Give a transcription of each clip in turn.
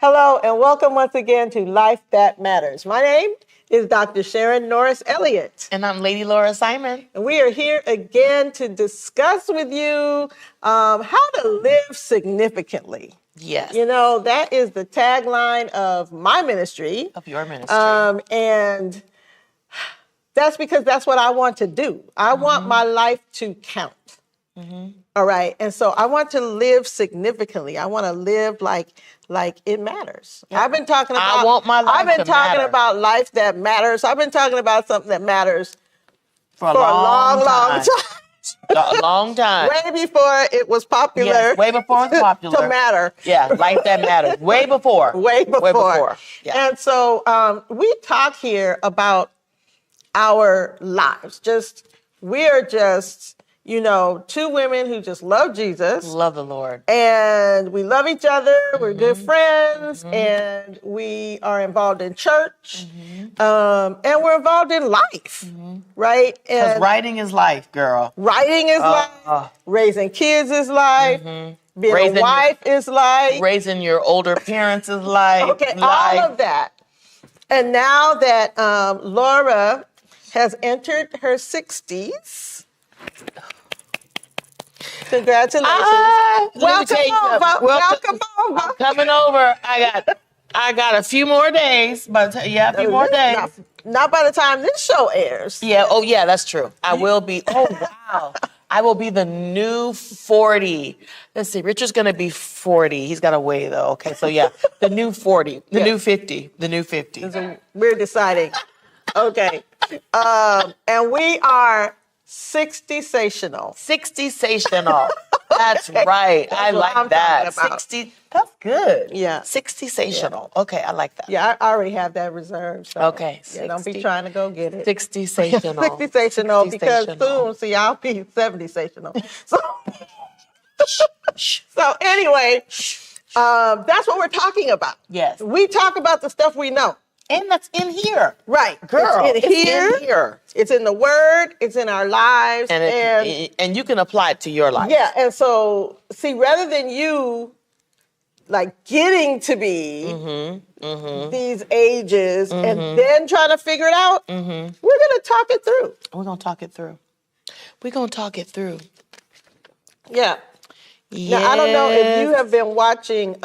Hello, and welcome once again to Life That Matters. My name is Dr. Sharon Norris Elliott. And I'm Lady Laura Simon. And we are here again to discuss with you how to live significantly. Yes. You know, that is the tagline of my ministry. Of your ministry. And that's because that's what I want to do. I want my life to count. All right. And so I want to live significantly. I want to live like it matters. Yeah. I've been talking about I want my life I've been to talking matter. about life that matters. I've been talking about something that matters for a long time. A long time. Way before it was popular. Yes, way before it was popular. To matter. Yeah, life that matters. Way before. Way before. Yeah. And so we talk here about our lives. We are just, two women who just love Jesus. Love the Lord. And we love each other. We're good friends. And we are involved in church. And we're involved in life. Right? Because writing is life, girl. Writing is life. Raising kids is life. Being a wife is life. Raising your older parents is life. Okay, all of that. And now that Laura has entered her 60s, congratulations. Welcome over. Welcome over. I'm coming over. I got a few more days, but a few more days. Not by the time this show airs. Yeah. Oh, yeah, that's true. I will be. Oh, wow. I will be the new 40. Let's see. Richard's going to be 40. He's got to weigh, though. Okay. So, yeah, the new 40, the new 50, the new 50. We're deciding. Okay. And we are 60-sational. 60-sational. That's right. I like that. 60. That's good. Yeah. 60-sational. Yeah. Okay, I like that. Yeah, I already have that reserved. So, okay. Yeah, don't be trying to go get it. 60-sational. 60-sational because soon, see, I'll be 70-sational. So anyway, that's what we're talking about. Yes. We talk about the stuff we know. And that's in here. Right. Girl, it's in here. It's in the Word. It's in our lives. And you can apply it to your life. Yeah. And so, see, rather than you getting to be these ages and then trying to figure it out, we're going to talk it through. We're going to talk it through. We're going to talk it through. Yeah. Yes. Now, I don't know if you have been watching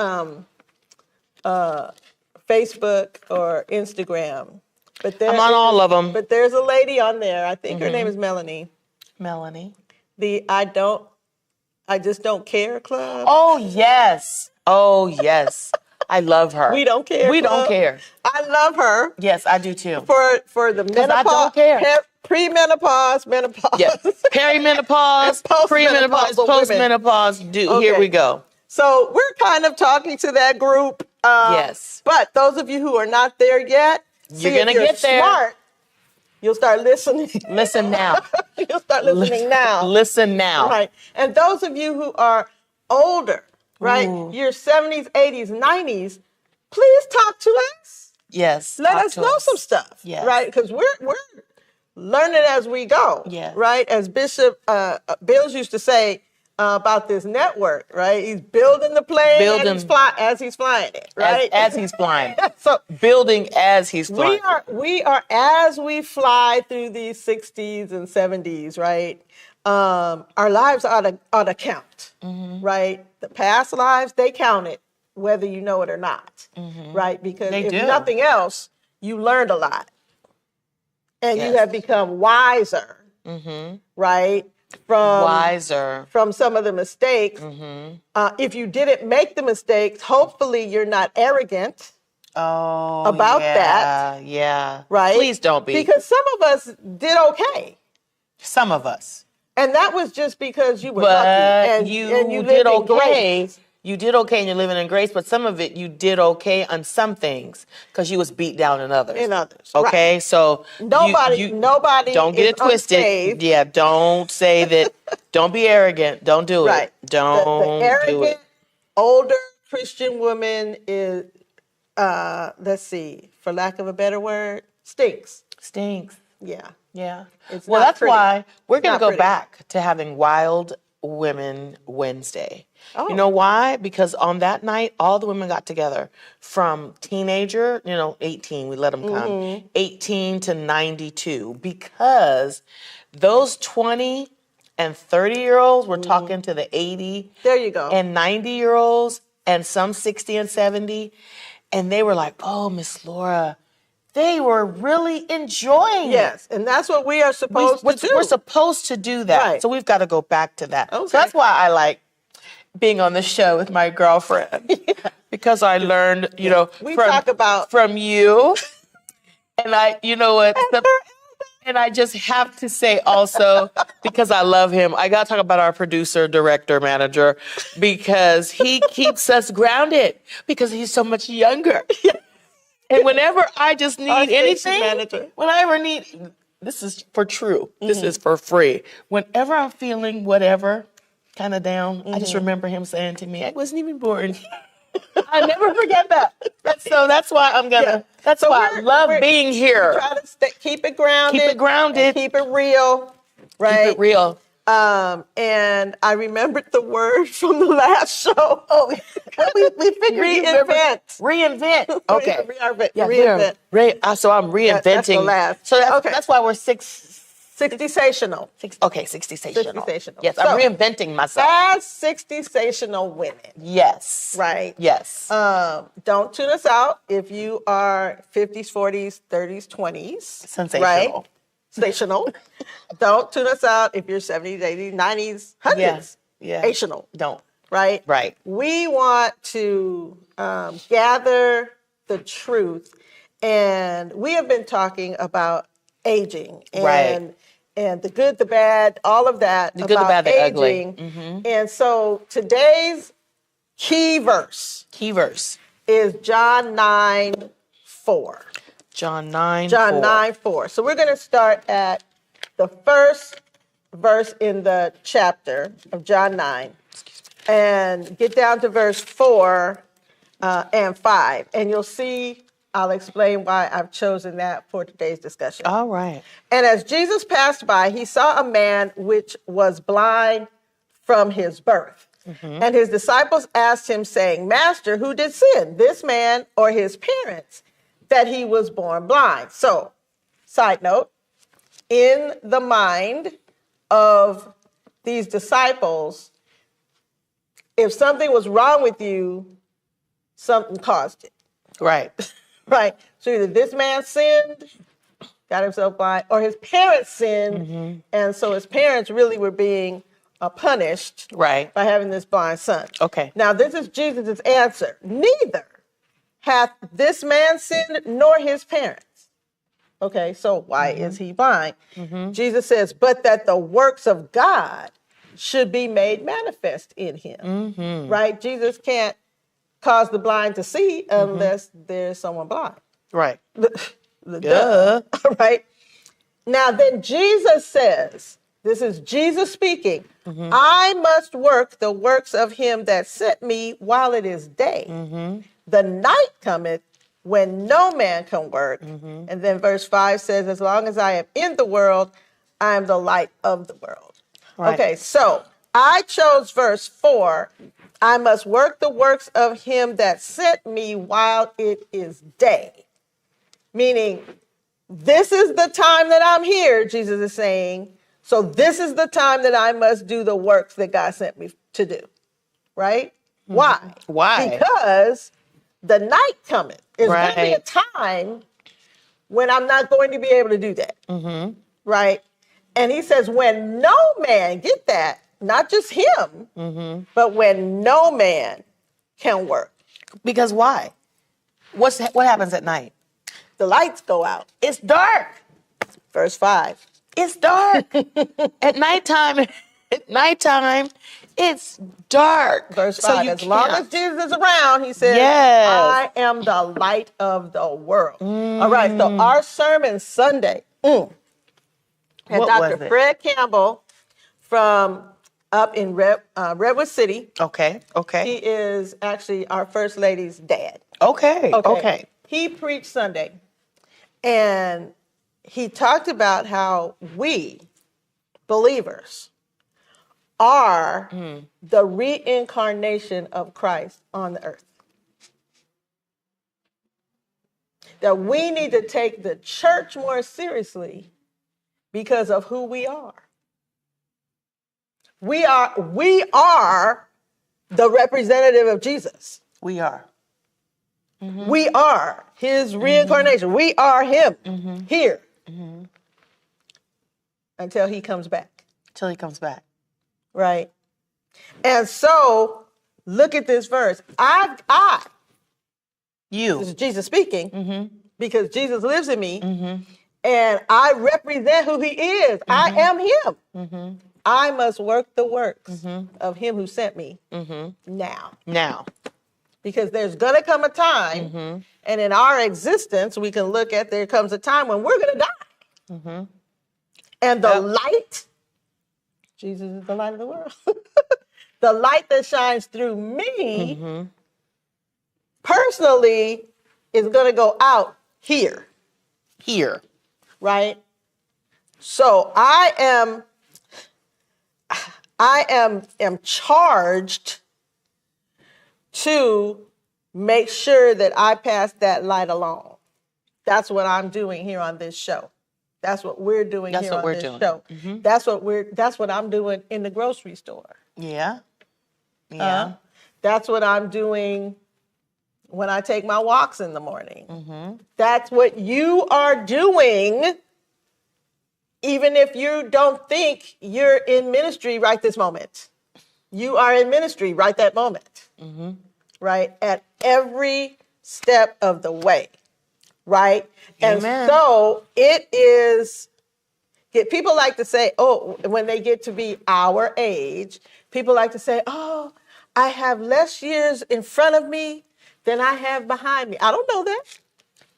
Facebook or Instagram. But I'm on all of them. But there's a lady on there. I think her name is Melanie. Melanie. The I Just Don't Care Club. Oh, yes. Oh, yes. I love her. We don't care. We don't care. I love her. Yes, I do too. For the menopause. I don't care. Premenopause, menopause. Yes. Perimenopause, premenopause, postmenopause. Okay. Here we go. So we're kind of talking to that group. Yes. But those of you who are not there yet, you're going to get there. Smart, you'll start listening. Listen now. You'll start listening now. Listen now. Right. And those of you who are older, right, your 70s, 80s, 90s, please talk to us. Yes. Let us know some stuff. Yes. Right? Because we're learning as we go. Yes. Right? As Bishop Bills used to say, about this network, right? He's building the plane as he's flying it, right? As he's flying. So building as he's flying. We are as we fly through these 60s and 70s, right? Our lives ought to count, right? The past lives, they count it, whether you know it or not, right? Because if nothing else, you learned a lot. And you have become wiser, right? From some of the mistakes. If you didn't make the mistakes, hopefully you're not arrogant about that. Yeah. Right? Please don't be. Because some of us did okay. Some of us. And that was just because you were lucky. And you did okay. Grace. You did okay and you're living in grace, but some of it you did okay on some things because you was beat down in others. Okay, right. So nobody don't get it twisted. Unsaved. Yeah, don't say that. Don't be arrogant. Don't do it. Right. Don't the arrogant, do it. Older Christian woman is, let's see, for lack of a better word, stinks. Stinks. Yeah. Yeah. It's well, not that's pretty. why we're going to go pretty. back to having wild Women Wednesday. Oh. You know why? Because on that night, all the women got together from teenager, 18, we let them come, 18 to 92, because those 20 and 30-year-olds were talking to the 80 There you go. and 90-year-olds and some 60 and 70. And they were like, oh, Miss Laura, they were really enjoying it. Yes, and that's what we are supposed to do. We're supposed to do that. Right. So we've got to go back to that. Okay. So that's why I like being on the show with my girlfriend. Because I learned, talk about from you. And and I just have to say also, because I love him, I got to talk about our producer, director, manager, because he keeps us grounded because he's so much younger. And whenever I just need anything, this is for true. This is for free. Whenever I'm feeling whatever, kind of down, I just remember him saying to me, I wasn't even born. I never forget that. So that's why I love being here. Try to keep it grounded. Keep it real. Right? Keep it real. And I remembered the word from the last show. Oh, we figured reinvent. Okay. Reinvent. So I'm reinventing. That's the last. So that's why we're 60-sational. 60-sational. Yes, I'm reinventing myself. As 60-sational women. Yes. Right? Yes. Don't tune us out if you are 50s, 40s, 30s, 20s. Sensational. Right? Sensational. Don't tune us out if you're 70s, 80s, 90s, 100s. Yeah. Ational. Don't. Right? Right. We want to gather the truth. And we have been talking about aging. And the good, the bad, all of that. The good, the bad, the aging. ugly. Mm-hmm. And so today's key verse is John 9:4. John 9:4. So we're going to start at the first verse in the chapter of John 9 and get down to verse 4 and 5. And you'll see, I'll explain why I've chosen that for today's discussion. All right. And as Jesus passed by, he saw a man which was blind from his birth. Mm-hmm. And his disciples asked him, saying, Master, who did sin, this man or his parents, that he was born blind? So, side note, in the mind of these disciples, if something was wrong with you, something caused it. Right. Right. So either this man sinned, got himself blind, or his parents sinned, and so his parents really were being punished by having this blind son. Okay. Now, this is Jesus' answer. Neither hath this man sinned nor his parents. Okay, so why is he blind? Jesus says, but that the works of God should be made manifest in him. Right? Jesus can't cause the blind to see unless there's someone blind. Right. Duh. Right? Now, then Jesus says, this is Jesus speaking, I must work the works of him that sent me while it is day. The night cometh when no man can work. And then verse 5 says, as long as I am in the world, I am the light of the world. Right. Okay, so I chose verse 4. I must work the works of him that sent me while it is day. Meaning, this is the time that I'm here, Jesus is saying. So this is the time that I must do the works that God sent me to do. Right? Why? Because the night cometh. It's going to be a time when I'm not going to be able to do that. Right? And he says, when no man, get that, not just him, but when no man can work. Because why? What happens at night? The lights go out. It's dark. Verse 5. It's dark. At nighttime, it's dark. Verse 5. As long as Jesus is around, he says, I am the light of the world. All right, so our sermon Sunday had Dr. Fred Campbell from up in Redwood City. Okay. He is actually our First Lady's dad. Okay. He preached Sunday, and he talked about how we, believers, are the reincarnation of Christ on the earth. That we need to take the church more seriously because of who we are. We are the representative of Jesus. We are. We are his reincarnation. We are him here until he comes back. Till he comes back. Right? And so, look at this verse. You. This is Jesus speaking, because Jesus lives in me, and I represent who he is. I am him. I must work the works of him who sent me now. Because there's going to come a time, and in our existence, we can look at there comes a time when we're going to die. And the light, Jesus is the light of the world. The light that shines through me, personally, is going to go out here. Here. Right? So I am charged to make sure that I pass that light along. That's what I'm doing here on this show. That's what we're doing here on this show. That's what I'm doing in the grocery store. Yeah. That's what I'm doing when I take my walks in the morning. That's what you are doing, even if you don't think you're in ministry right this moment. You are in ministry right that moment. Right? At every step of the way. Right? Amen. And so it is, people like to say, oh, when they get to be our age, people like to say, oh, I have less years in front of me than I have behind me. I don't know that.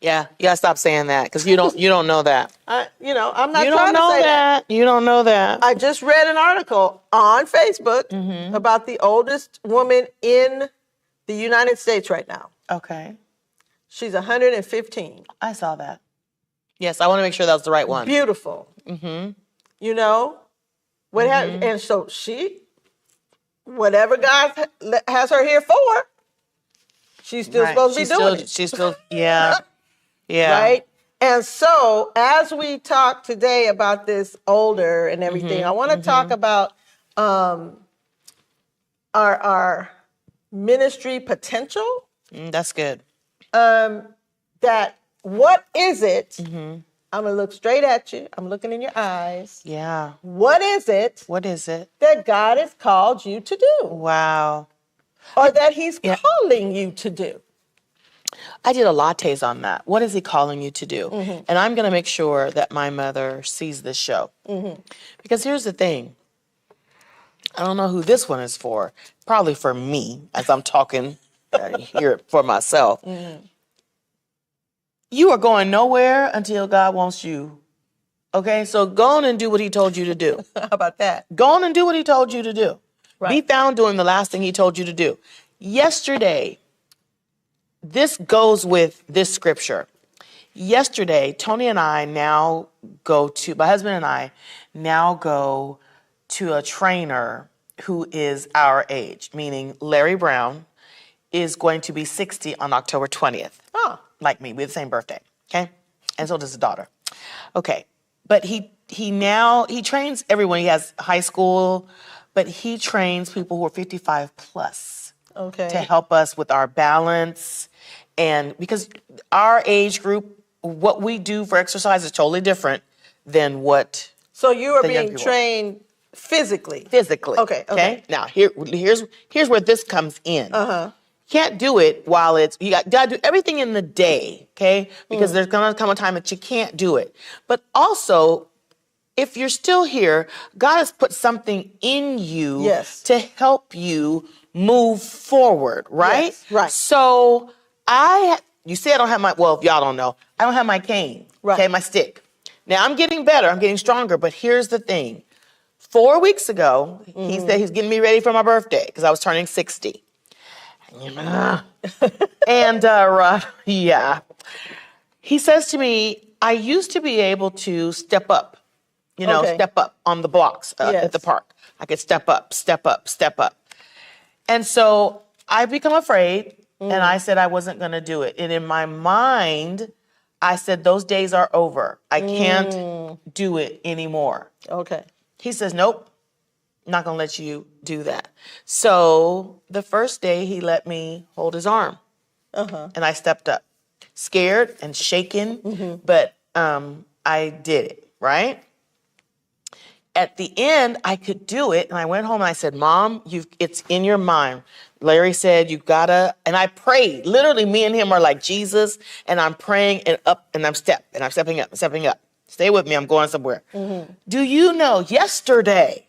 Yeah, you gotta stop saying that because you don't know that. I'm not you trying don't know to say that. You don't know that. I just read an article on Facebook about the oldest woman in the United States right now. Okay. She's 115. I saw that. Yes, I want to make sure that was the right one. Beautiful. You know? And so she, whatever God has her here for, she's still supposed to be doing it. She's still, yeah. Yeah. Right? And so, as we talk today about this older and everything, I want to talk about our ministry potential. That's good. That what is it? I'm going to look straight at you. I'm looking in your eyes. Yeah. What is it? What is it? That God has called you to do? Wow. Or that he's calling you to do? I did a lattes on that. What is he calling you to do? And I'm going to make sure that my mother sees this show. Because here's the thing. I don't know who this one is for. Probably for me, as I'm talking here for myself. You are going nowhere until God wants you. Okay? So go on and do what he told you to do. How about that? Go on and do what he told you to do. Right. Be found doing the last thing he told you to do. Yesterday, this goes with this scripture. Yesterday, Tony and I now go to, my husband and I now go to a trainer who is our age, meaning Larry Brown is going to be 60 on October 20th. Oh. Like me, we have the same birthday, okay? And so does his daughter. Okay, but he trains everyone. He has high school, but he trains people who are 55 plus. Okay. To help us with our balance. And because our age group, what we do for exercise is totally different than what. So you are being trained physically? Physically. Okay. Now, here's where this comes in. Can't do it while you got to do everything in the day, okay? Because there's going to come a time that you can't do it. But also, if you're still here, God has put something in you to help you move forward, right? Yes, right. So you say I don't have if y'all don't know, I don't have my cane, okay, my stick. Now I'm getting better, I'm getting stronger, but here's the thing. 4 weeks ago, he said he's getting me ready for my birthday because I was turning 60. And he says to me, I used to be able to step up, step up on the blocks at the park. I could step up, step up, step up. And so I become afraid, and I said I wasn't going to do it. And in my mind, I said, those days are over. I can't do it anymore. Okay. He says, nope, not going to let you do that. So the first day, he let me hold his arm. And I stepped up, scared and shaken, but I did it, right? At the end, I could do it, and I went home and I said, Mom, it's in your mind. Larry said, you gotta, and I prayed. Literally, me and him are like Jesus, and I'm praying and up, and I'm stepping up, stepping up. Stay with me, I'm going somewhere. Do you know, yesterday,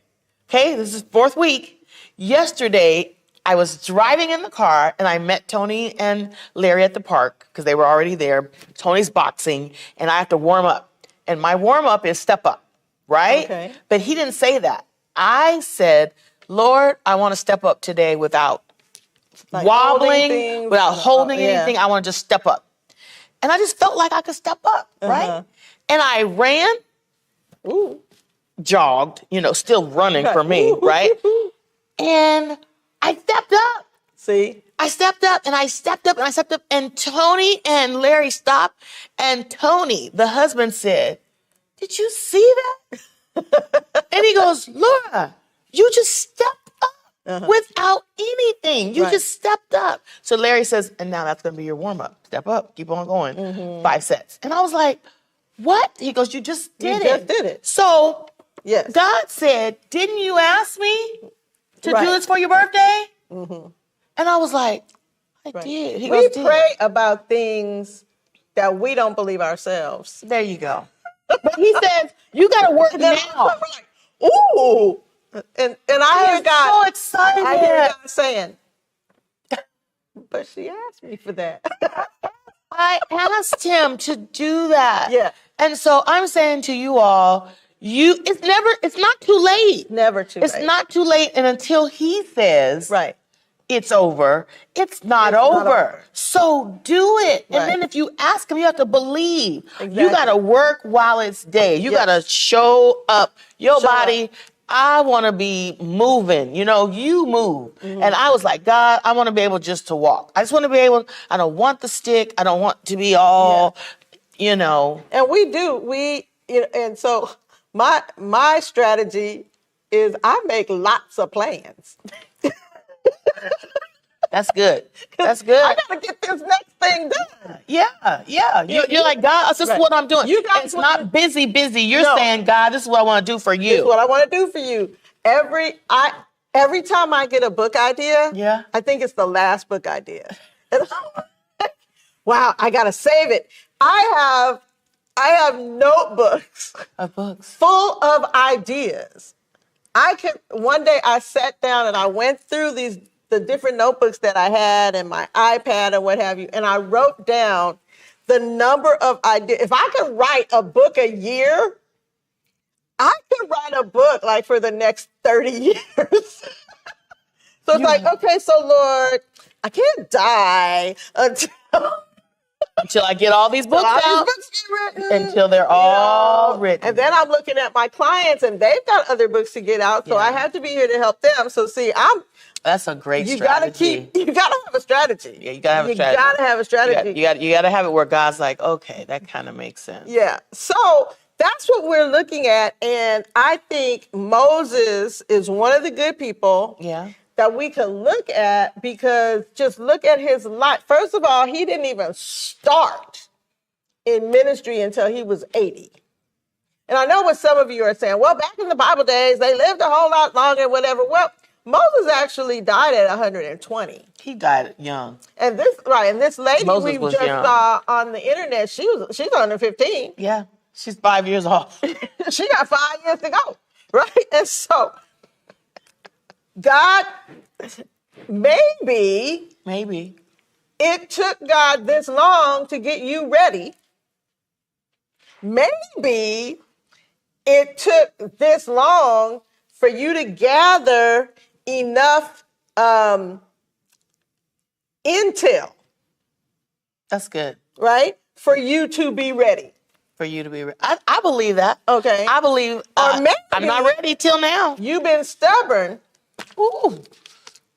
okay, this is 4th week, yesterday, I was driving in the car, and I met Tony and Larry at the park, because they were already there. Tony's boxing, and I have to warm up. And my warm up is step up. Right? Okay. But he didn't say that. I said, Lord, I want to step up today without wobbling, without holding anything. I want to just step up. And I just felt like I could step up, right? And I ran, jogged, still running for me, right? And I stepped up. See? I stepped up and I stepped up and I stepped up, and Tony and Larry stopped. And Tony, the husband, said, did you see that? And he goes, Laura, you just stepped up without anything. You just stepped up. So Larry says, and now that's going to be your warm up. Step up, keep on going. 5 sets. And I was like, what? He goes, you just did it. You just did it. So yes. God said, didn't you ask me to do this for your birthday? And I was like, I did. He we goes, pray about things that we don't believe ourselves. There you go. But he says, you got to work now. We're like, ooh. And I hear God. So excited. I hear God saying, but she asked me for that. I asked him to do that. Yeah. And so I'm saying to you all, it's not too late. Never too late. It's not too late. And until he says, right, it's over, it's not over. So do it. Right. And then if you ask him, you have to believe. Exactly. You got to work while it's day. You got to show up. Your body, I want to be moving. You move. And I was like, God, I want to be able just to walk. I just want to be able, I don't want the stick. I don't want to be all, And we do. And so my strategy is I make lots of plans. That's good. That's good. I gotta get this next thing done. Yeah. You're like, God, this is what I'm doing. It's not busy. You're saying, God, this is what I want to do for you. This is what I want to do for you. Every time I get a book idea, I think it's the last book idea. And I'm like, wow, I gotta save it. I have notebooks of books full of ideas. One day I sat down and I went through the different notebooks that I had and my iPad and what have you, and I wrote down the number of ideas. If I could write a book a year, I could write a book like for the next 30 years. So it's like, okay, so Lord, I can't die until I get all these books out. Until they're all written. And then I'm looking at my clients and they've got other books to get out. So I have to be here to help them. So see, that's a great strategy. You gotta have a strategy. Yeah, you gotta have a strategy. You gotta have a strategy. You gotta have it where God's like, okay, that kind of makes sense. Yeah. So that's what we're looking at. And I think Moses is one of the good people. Yeah. That we can look at, because just look at his life. First of all, he didn't even start in ministry until he was 80. And I know what some of you are saying, well, back in the Bible days, they lived a whole lot longer, whatever. Well, Moses actually died at 120. He died young. And this lady Moses we just saw on the internet, she's 115. Yeah, she's 5 years off. She got 5 years to go, right? And so God, maybe it took God this long to get you ready. Maybe it took this long for you to gather enough intel. That's good. Right? For you to be ready. For you to be ready. I believe that. Okay. I believe Or maybe I'm not ready till now. You've been stubborn. Ooh.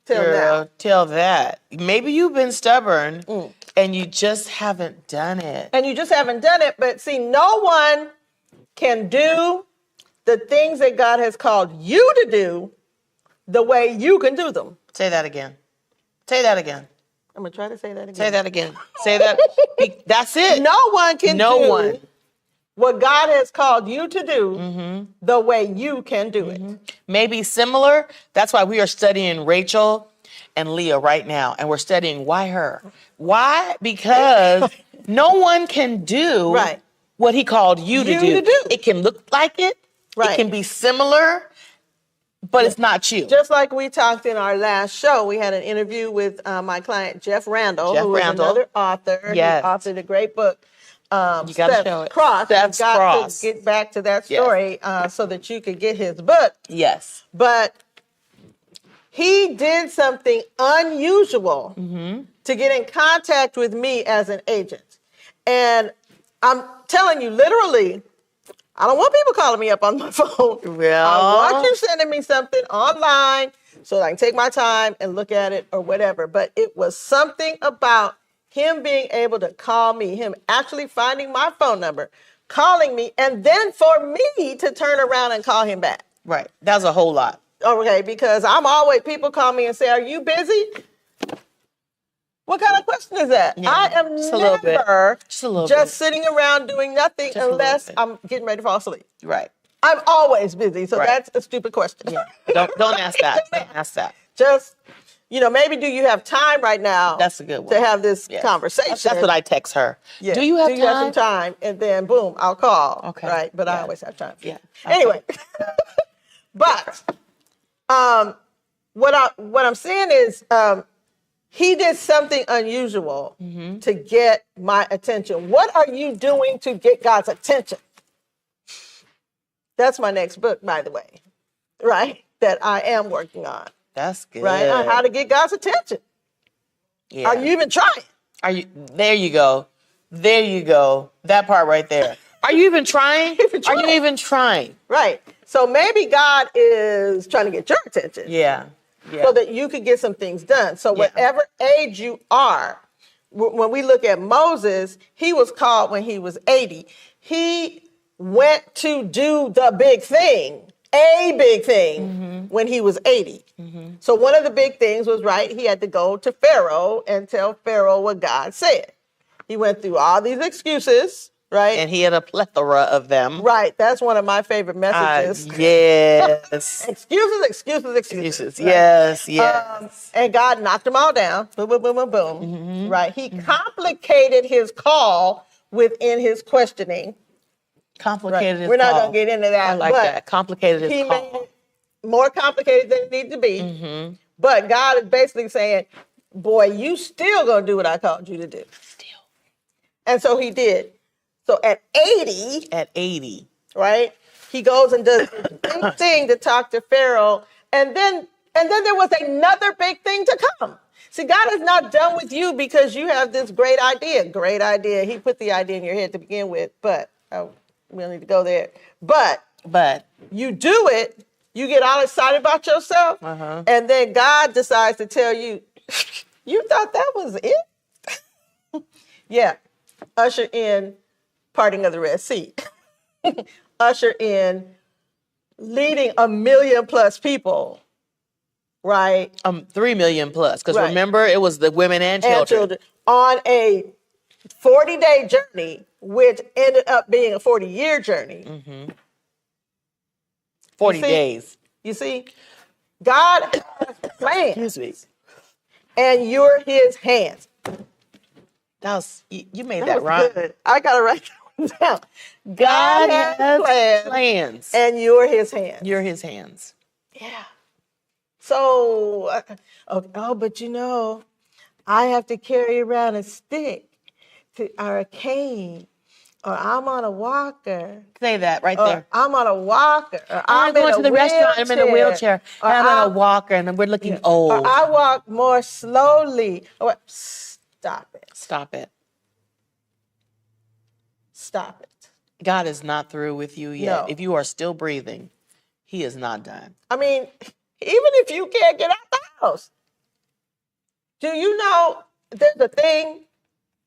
Till now. Till that. Maybe you've been stubborn and you just haven't done it. And you just haven't done it. But see, no one can do the things that God has called you to do the way you can do them. Say that again. Say that again. I'm going to try to say that again. Say that again. Say that. That's it. No one can do what God has called you to do the way you can do it. Maybe similar. That's why we are studying Rachel and Leah right now. And we're studying why her. Why? Because no one can do what he called you to do. It can look like it. It can be similar, but it's not you. Just like we talked in our last show, we had an interview with my client, Jeff Randall, who is another author. Yes. He authored a great book. You got to show it. Steph's Cross. To get back to that story so that you could get his book. Yes. But he did something unusual to get in contact with me as an agent. And I'm telling you, literally, I don't want people calling me up on my phone. Well, I want you sending me something online so that I can take my time and look at it or whatever. But it was something about him being able to call me, him actually finding my phone number, calling me, and then for me to turn around and call him back. Right. That was a whole lot. Okay, because people call me and say, "Are you busy?" What kind of question is that? Yeah, I am never just sitting around doing nothing unless I'm getting ready to fall asleep. Right. I'm always busy, so that's a stupid question. Yeah. Don't ask that. Don't ask that. Just, maybe do you have time right now? That's a good one. To have this conversation. That's what I text her. Yeah. Do you have some time? And then boom, I'll call. Okay. Right. But I always have time. Yeah. Okay. Anyway. But what I'm saying is he did something unusual to get my attention. What are you doing to get God's attention? That's my next book, by the way, right? That I am working on. That's good. Right? On how to get God's attention. Yeah. Are you even trying? There you go. There you go. That part right there. Are you even trying? Are you even trying? Right. So maybe God is trying to get your attention. Yeah. So that you could get some things done. So whatever age you are, when we look at Moses, he was called when he was 80. He went to do the big thing, a big thing, when he was 80. So one of the big things was, he had to go to Pharaoh and tell Pharaoh what God said. He went through all these excuses. Right. And he had a plethora of them. Right. That's one of my favorite messages. Yes. Excuses. Right? Yes. And God knocked them all down. Boom, boom, boom, boom, boom. Right. He complicated his call within his questioning. Complicated his We're not call. going to get into that. I like that. Complicated his call. He made it more complicated than it needed to be. But God is basically saying, boy, you still going to do what I called you to do. Still. And so he did. So at 80, right, he goes and does this big thing to talk to Pharaoh. And then there was another big thing to come. See, God is not done with you because you have this great idea. Great idea. He put the idea in your head to begin with, but we don't need to go there. But you do it, you get all excited about yourself, and then God decides to tell you, you thought that was it? Yeah. Usher in parting of the Red Sea. Usher in leading 1 million plus people, right? 3 million plus, because remember, it was the women and children. On a 40-day journey, which ended up being a 40-year journey. 40 days. You see, God has plans. Excuse me. And you're his hands. That was, you made that right. Good. I got to write that one down. God has plans. And you're his hands. You're his hands. Yeah. So, but I have to carry around a stick or a cane, or I'm on a walker. Say that right there. I'm on a walker. Or I'm going to the restaurant. I'm in a wheelchair. Or I'm on a walker, and we're looking old. Or I walk more slowly. Stop it. Stop it. Stop it. God is not through with you yet. No. If you are still breathing, he is not done. I mean, even if you can't get out the house, do you know there's a thing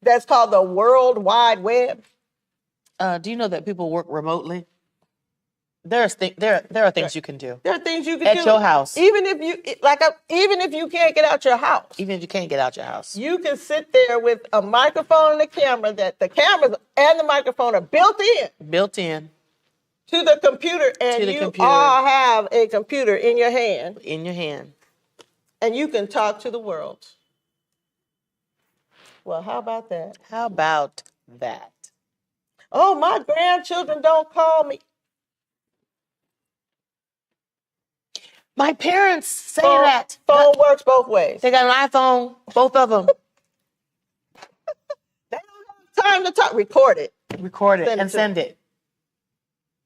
that's called the World Wide Web? Do you know that people work remotely? There are things you can do. There are things you can do at your house. even if you can't get out your house. Even if you can't get out your house. You can sit there with a microphone and a camera that the cameras and the microphone are built in to the computer, and you all have a computer in your hand. And you can talk to the world. Well, how about that? How about that? Oh, my grandchildren don't call me. My parents say that. Phone works both ways. They got an iPhone, both of them. They don't have time to talk. Record it. Send it.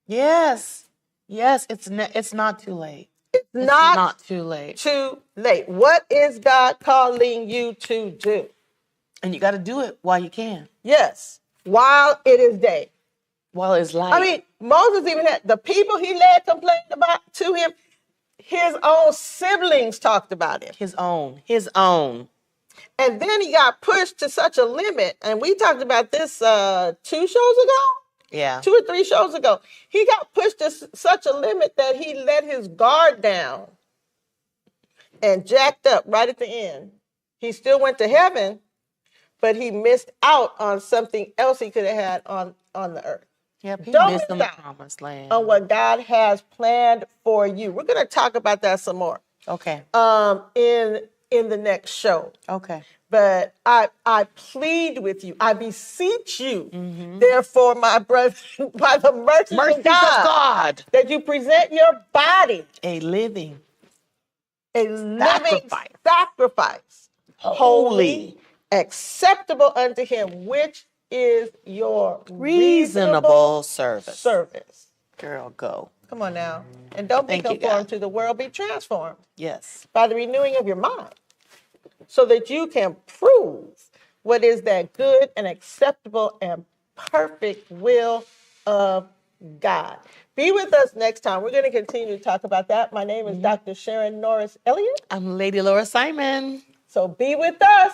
Yes. It's not too late. It's not too late. What is God calling you to do? And you got to do it while you can. Yes, while it is day. While it's light. I mean, Moses even had the people he led complained about to him. His own siblings talked about him. His own. And then he got pushed to such a limit. And we talked about this 2 shows ago. Yeah. 2 or 3 shows ago. He got pushed to such a limit that he let his guard down and jacked up right at the end. He still went to heaven, but he missed out on something else he could have had on the earth. Yep, he missed the promised land. On what God has planned for you. We're going to talk about that some more. Okay. In the next show. Okay. But I plead with you, I beseech you, therefore, my brother, by the mercies of God, that you present your body a living sacrifice, holy, acceptable unto him, which is your reasonable service. Girl, go. Come on now. And don't be conformed to the world, be transformed. Yes. By the renewing of your mind, so that you can prove what is that good and acceptable and perfect will of God. Be with us next time. We're going to continue to talk about that. My name is Dr. Sharon Norris Elliott. I'm Lady Laura Simon. So be with us.